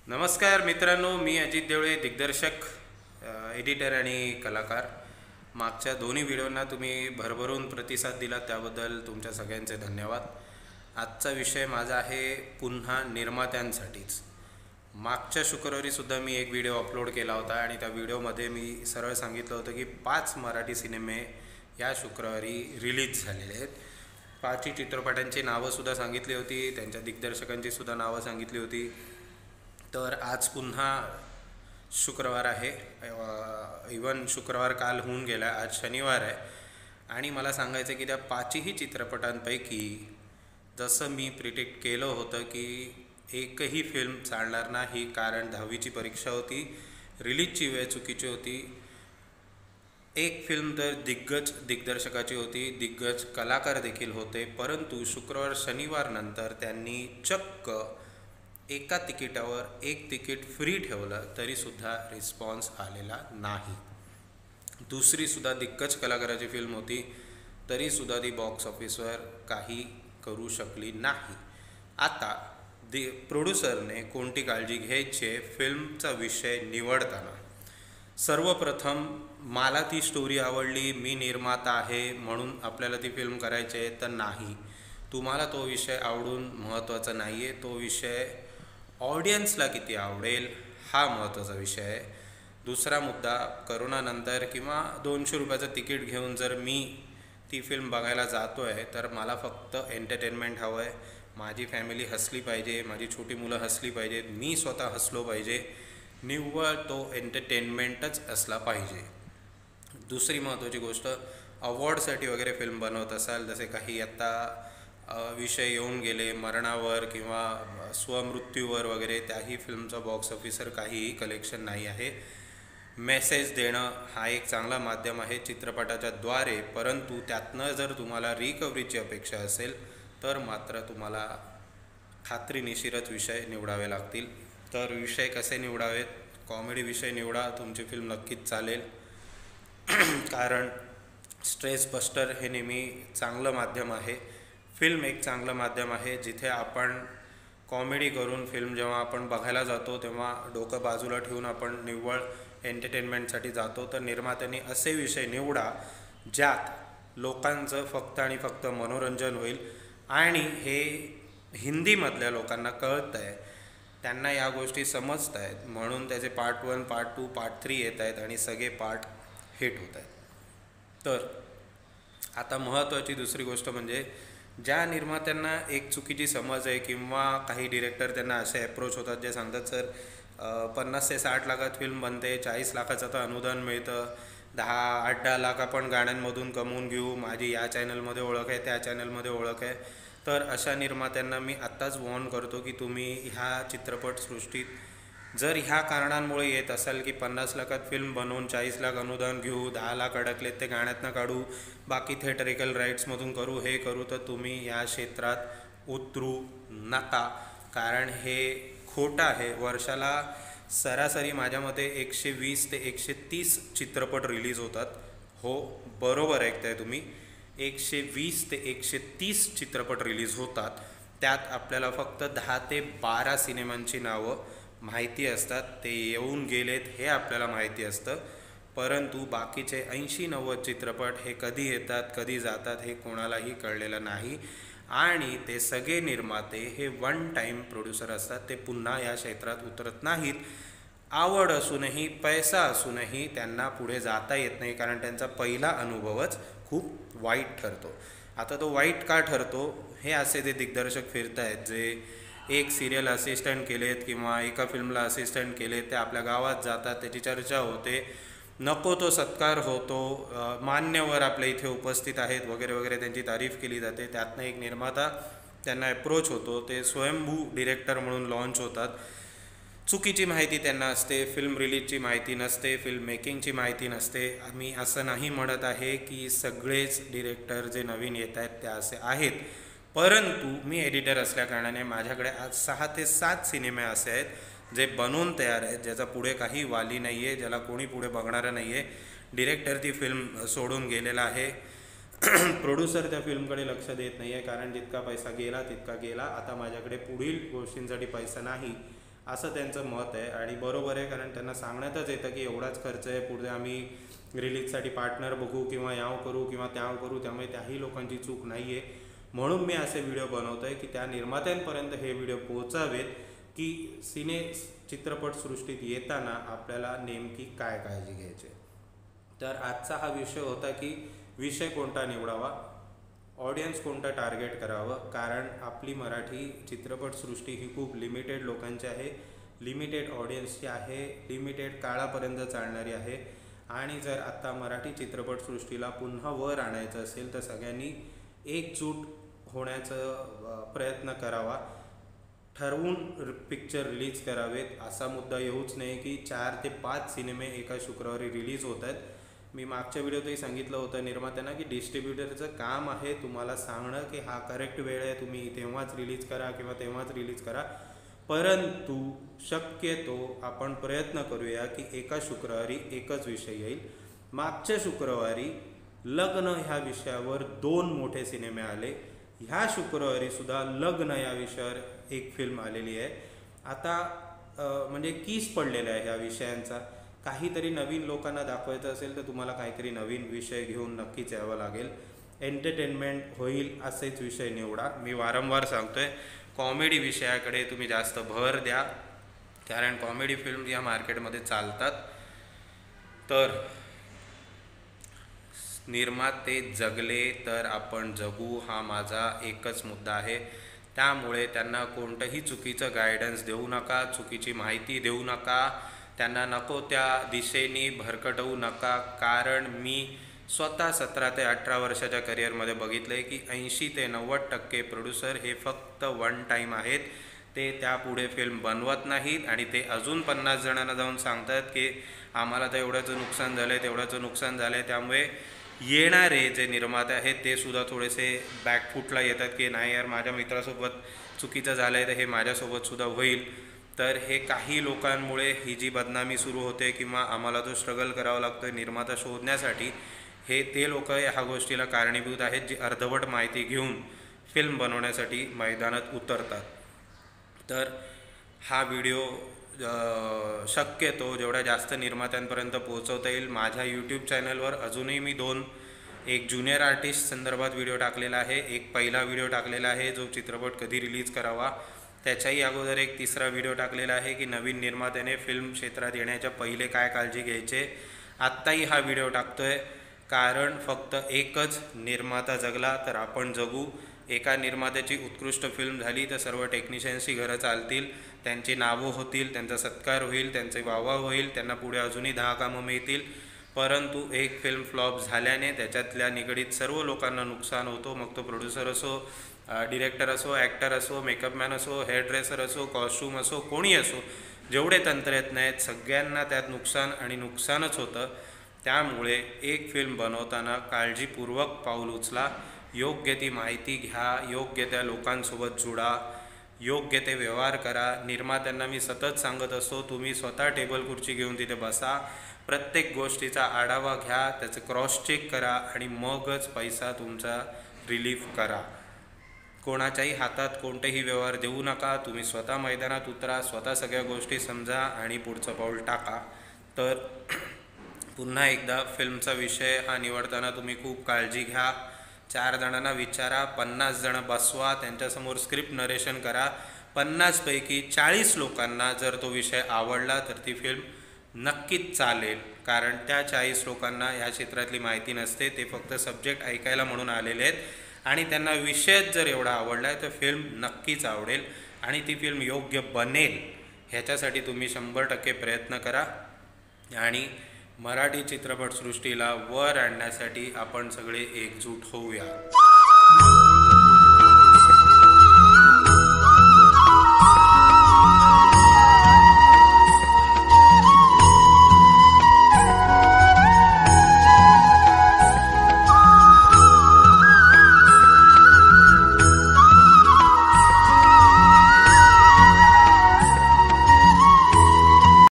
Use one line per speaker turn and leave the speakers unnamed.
नमस्कार मित्रांनो, मी अजित देवळे, दिग्दर्शक, एडिटर आणि कलाकार. मागच्या दोन्ही व्हिडिओंना तुम्ही भरभरून प्रतिसाद दिला, त्याबद्दल तुमच्या सगळ्यांचे धन्यवाद. आजचा विषय माझा आहे पुन्हा निर्मात्यांसाठीच. मागच्या शुक्रवारीसुद्धा मी एक व्हिडिओ अपलोड केला होता आणि त्या व्हिडिओमध्ये मी सरळ सांगितलं होतं की 5 मराठी सिनेमे या शुक्रवारी रिलीज झालेले आहेत. 5ही चित्रपटांची नावंसुद्धा सांगितली होती, त्यांच्या दिग्दर्शकांचीसुद्धा नावं सांगितली होती. तर आज पुन्हा शुक्रवार आहे. इवन शुक्रवार काल होऊन गेला, आज शनिवार आहे. आणि मला सांगायचं की त्या 5ही चित्रपटांपैकी जसं मी प्रिडिक्ट केलं होतं की एकही फिल्म चालणार नाही, कारण 10वीची परीक्षा होती, रिलीजची वेळ चुकीची होती. एक फिल्म तर दिग्गज दिग्दर्शकाची होती, दिग्गज कलाकार देखील होते, परंतु शुक्रवार शनिवार नंतर त्यांनी चक्क एका तिकिटावर एक तिकीट फ्री ठेवलं तरीसुद्धा रिस्पॉन्स आलेला नाही. दुसरीसुद्धा दिग्गज कलाकाराची फिल्म होती, तरीसुद्धा ती बॉक्स ऑफिसवर काही करू शकली नाही. आता प्रोड्युसरने कोणती काळजी घ्यायची आहे फिल्मचा विषय निवडताना? सर्वप्रथम, मला ती स्टोरी आवडली, मी निर्माता आहे म्हणून आपल्याला ती फिल्म करायची आहे तर नाही. तुम्हाला तो विषय आवडून महत्त्वाचा नाही आहे, तो विषय ऑडियन्सला किती आवडेल हा महत्त्वाचा विषय आहे. दुसरा मुद्दा, करोनानंतर किंवा 200 रुपयाचं तिकीट घेऊन जर मी ती फिल्म बघायला जातो आहे तर मला फक्त एंटरटेनमेंट हवं आहे. माझी फॅमिली हसली पाहिजे, माझी छोटी मुलं हसली पाहिजेत, मी स्वतः हसलो पाहिजे. निव्वळ तो एंटरटेनमेंटच असला पाहिजे. दुसरी महत्त्वाची गोष्ट, अवॉर्डसाठी वगैरे फिल्म बनवत असाल, जसे काही आत्ता विषय येऊन गेले मरणावर किंवा स्वमृत्यूवर वगैरे, त्याही फिल्मचं बॉक्स ऑफिसवर काहीही कलेक्शन नाही आहे. मेसेज देणं हा एक चांगला माध्यम आहे चित्रपटाच्या द्वारे, परंतु त्यातनं जर तुम्हाला रिकव्हरीची अपेक्षा असेल तर मात्र तुम्हाला खात्रीनिशीरच विषय निवडावे लागतील. तर विषय कसे निवडावेत? कॉमेडी विषय निवडा, तुमची फिल्म नक्कीच चालेल. कारण स्ट्रेस बस्टर हे नेहमी चांगलं माध्यम आहे. फिल्म एक चांगलं माध्यम आहे जिथे आपण कॉमेडी करून फिल्म जेव्हा आपण बघायला जातो तेव्हा डोकं बाजूला ठेवून आपण निव्वळ एंटरटेनमेंटसाठी जातो. तर निर्मात्यांनी असे विषय निवडा ज्यात लोकांचं फक्त आणि फक्त मनोरंजन होईल. आणि हे हिंदीमधल्या लोकांना कळतं आहे, त्यांना या गोष्टी समजत आहेत, म्हणून त्याचे पार्ट 1, पार्ट 2, पार्ट 3 येत आहेत आणि सगळे पार्ट हिट होत आहेत. तर आता महत्त्वाची दुसरी गोष्ट म्हणजे, ज्या निर्मात्यांना एक चुकीची समज आहे किंवा काही डिरेक्टर त्यांना असे अप्रोच होतात जे सांगतात, सर 50 ते 60 लाखात फिल्म बनते, 40 लाखाचं तर अनुदान मिळतं, 8-10 लाख आपण गाण्यांमधून कमवून घेऊ, माझी या चॅनलमध्ये ओळख आहे, त्या चॅनलमध्ये ओळख आहे. तर अशा निर्मात्यांना मी आत्ताच वॉर्न करतो की तुम्ही ह्या चित्रपटसृष्टीत जर ह्या कारणांमुळे येत असाल की 50 लाखात फिल्म बनवून 40 लाख अनुदान घेऊ, 10 लाख अडकलेत ते गाण्यातनं काढू, बाकी थिएटरिकल राईट्समधून करू, हे करू, तर तुम्ही या क्षेत्रात उतरू नका. कारण हे खोटं आहे. वर्षाला सरासरी माझ्या मते 120 ते 130 चित्रपट रिलीज होतात. हो, बरोबर ऐकताय तुम्ही, 120 ते 130 चित्रपट रिलीज होतात. त्यात आपल्याला फक्त 10 ते 12 सिनेमांची नावं माहिती असतात, ते येऊन गेलेत हे आपल्याला माहिती असतं. परंतु बाकीचे 80-90 चित्रपट हे कधी येतात कधी जातात हे कोणालाही कळलेलं नाही. आणि ते सगळे निर्माते हे वन टाईम प्रोड्युसर असतात, ते पुन्हा या क्षेत्रात उतरत नाहीत. आवड असूनही, पैसा असूनही त्यांना पुढे जाता येत नाही, कारण त्यांचा पहिला अनुभवच खूप वाईट ठरतो. आता तो वाईट का ठरतो? हे असे जे दिग्दर्शक फिरत आहेत, जे एक सिरियल असिस्टंट केलेत किंवा एका फिल्मला असिस्टंट केलेत, ते आपल्या गावात जातात, त्याची चर्चा होते, नको तो सत्कार होतो, मान्यवर आपल्या इथे उपस्थित आहेत वगैरे वगैरे, त्यांची तारीफ केली जाते. त्यातनं एक निर्माता त्यांना अप्रोच होतो, ते स्वयंभू डिरेक्टर म्हणून लॉन्च होतात. चुकीची माहिती त्यांना असते, फिल्म रिलीजची माहिती नसते, फिल्म मेकिंगची माहिती नसते. आम्ही असं नाही म्हणत आहे की सगळेच डिरेक्टर जे नवीन येत आहेत ते असे आहेत, परंतु मी एडिटर असल्याकारणाने माझ्याकडे आज 6 ते 7 सिनेमे असे आहेत जे बनवून तयार आहेत, ज्याचा पुढे काही वाली नाही आहे, ज्याला कोणी पुढे बघणारं नाही आहे. डिरेक्टर ती फिल्म सोडून गेलेला आहे, प्रोड्युसर त्या फिल्मकडे लक्ष देत नाही आहे, कारण जितका पैसा गेला तितका गेला. आता माझ्याकडे पुढील गोष्टींसाठी पैसा नाही असं त्यांचं मत आहे आणि बरोबर आहे, कारण त्यांना सांगण्यातच येतं की एवढाच खर्च आहे, पुढे आम्ही रिलीजसाठी पार्टनर बघू किंवा याव करू किंवा त्याव करू, त्यामुळे त्याही लोकांची चूक नाही आहे. म्हणून मी असे व्हिडिओ बनवतो आहे की त्या निर्मात्यांपर्यंत हे व्हिडिओ पोहोचावेत की चित्रपटसृष्टीत येताना आपल्याला नेमकी काय काळजी घ्यायची. तर आजचा हा विषय होता की विषय कोणता निवडावा, ऑडियन्स कोणतं टार्गेट करावं, कारण आपली मराठी चित्रपटसृष्टी ही खूप लिमिटेड लोकांची आहे, लिमिटेड ऑडियन्सची आहे, लिमिटेड काळापर्यंत चालणारी आहे. आणि जर आता मराठी चित्रपटसृष्टीला पुन्हा वर आणायचं असेल तर सगळ्यांनी एकजूट होण्याचा प्रयत्न करावा, ठरवून पिक्चर रिलीज करावेत. असा मुद्दा येऊच नाही की 4 ते 5 सिनेमे एका शुक्रवारी रिलीज होत आहेत. मी मागच्या व्हिडिओतही सांगितलं होतं निर्मात्यांना की डिस्ट्रीब्युटरचं काम आहे तुम्हाला सांगणं की हा करेक्ट वेळ आहे, तुम्ही तेव्हाच रिलीज करा किंवा तेव्हाच रिलीज करा. परंतु शक्यतो आपण प्रयत्न करूया की एका शुक्रवारी एकच विषय येईल. मागच्या शुक्रवारी लग्न ह्या विषयावर 2 मोठे सिनेमे आले. ह्या शुक्रवारी सुद्धा लग्न या विषयावर एक फिल्म आलेली आहे. आता म्हणजे कीस पडलेला आहे ह्या विषयांचा. काहीतरी नवीन लोकांना दाखवायचं असेल तर तुम्हाला काहीतरी नवीन विषय घेऊन नक्कीच यावं लागेल. एंटरटेनमेंट होईल असेच विषय निवडा. मी वारंवार सांगतोय कॉमेडी विषयाकडे तुम्ही जास्त भर द्या, कारण कॉमेडी फिल्म या मार्केटमध्ये चालतात. तर निर्माते जगले तर आपण जगू हा माझा एकच मुद्दा आहे. त्यामुळे त्यांना कोणतंही चुकीचं गायडन्स देऊ नका, चुकीची माहिती देऊ नका, त्यांना नको त्या दिशेने भरकटवू नका. कारण मी स्वतः 17 ते 18 वर्षाच्या करिअरमध्ये बघितलं आहे की 80 ते 90% प्रोड्युसर हे फक्त वन टाईम आहेत. ते त्यापुढे फिल्म बनवत नाहीत आणि ते अजून 50 जणांना जाऊन सांगतात की आम्हाला तर एवढ्याचं नुकसान झालं आहे, तेवढ्याचं नुकसान झालं आहे. त्यामुळे येणारे जे निर्माते आहेत ते सुद्धा थोडेसे बॅकफूटला येतात की नाही यार माझ्या मित्रासोबत चुकीचं झालं आहे तर हे माझ्यासोबत सुद्धा होईल. तर हे काही लोकांमुळे ही जी बदनामी सुरू होते किंवा आम्हाला जो स्ट्रगल करावा लागतो आहे निर्माता शोधण्यासाठी, हे ते लोक ह्या गोष्टीला कारणीभूत आहेत जी अर्धवट माहिती घेऊन फिल्म बनवण्यासाठी मैदानात उतरतात. तर हा व्हिडिओ शक्यतो जेवढ्या जास्त निर्मात्यांपर्यंत पोहोचवता येईल. माझ्या यूट्यूब चॅनलवर अजूनही मी 2 एक ज्युनियर आर्टिस्ट संदर्भात व्हिडिओ टाकलेला आहे, एक पहिला व्हिडिओ टाकलेला आहे जो चित्रपट कधी रिलीज करावा, त्याच्याही अगोदर एक तिसरा व्हिडिओ टाकलेला आहे की नवीन निर्मात्याने फिल्म क्षेत्रात येण्याच्या पहिले काय काळजी घ्यायचे. आत्ताही हा व्हिडिओ टाकतोय कारण फक्त एकच निर्माता जगला तर आपण जगू. एका निर्मात्याची उत्कृष्ट फिल्म झाली तर सर्व टेक्निशियन्सची घरं चालतील, त्यांची नावं होतील, त्यांचा सत्कार होईल, त्यांचे वाहवा होईल, त्यांना पुढे अजूनही 10 कामं मिळतील. परंतु एक फिल्म फ्लॉप झाल्याने त्याच्यातल्या निगडीत सर्व लोकांना नुकसान होतो. मग तो प्रोड्युसर असो, डिरेक्टर असो, ॲक्टर असो, मेकअपमॅन असो, हेअर ड्रेसर असो, कॉस्ट्यूम असो, कोणी असो, जेवढे तंत्रज्ञ आहेत सगळ्यांना त्यात नुकसान आणि नुकसानच होतं. त्यामुळे एक फिल्म बनवताना काळजीपूर्वक पाऊल उचला, योग्य ती माहिती घ्या, योग्य त्या लोकांसोबत जुळा, योग्य ते व्यवहार करा. निर्मात्यांना मी सतत सांगत असतो तुम्ही स्वतः टेबल खुर्ची घेऊन तिथे बसा, प्रत्येक गोष्टीचा आढावा घ्या, त्याचं क्रॉस चेक करा आणि मगच पैसा तुमचा रिलीफ करा. कोणाच्याही हातात कोणतेही व्यवहार देऊ नका. तुम्ही स्वतः मैदानात उतरा, स्वतः सगळ्या गोष्टी समजा आणि पुढचं पाऊल टाका. तर पुन्हा एकदा फिल्मचा विषय हा निवडताना तुम्ही खूप काळजी घ्या. 4 जणांना विचारा, 50 जणं बसवा, त्यांच्यासमोर स्क्रिप्ट नरेशन करा. 50 पैकी 40 लोकांना जर तो विषय आवडला तर ती फिल्म नक्कीच चालेल, कारण त्या 40 लोकांना ह्या क्षेत्रातली माहिती नसते, ते फक्त सब्जेक्ट ऐकायला म्हणून आलेले आहेत आणि त्यांना विषयच जर एवढा आवडला आहे तर फिल्म नक्कीच आवडेल आणि ती फिल्म योग्य बनेल. ह्याच्यासाठी तुम्ही 100% प्रयत्न करा आणि मराठी चित्रपटसृष्टीला वर आणण्यासाठी आपण सगळे एकजूट होऊया.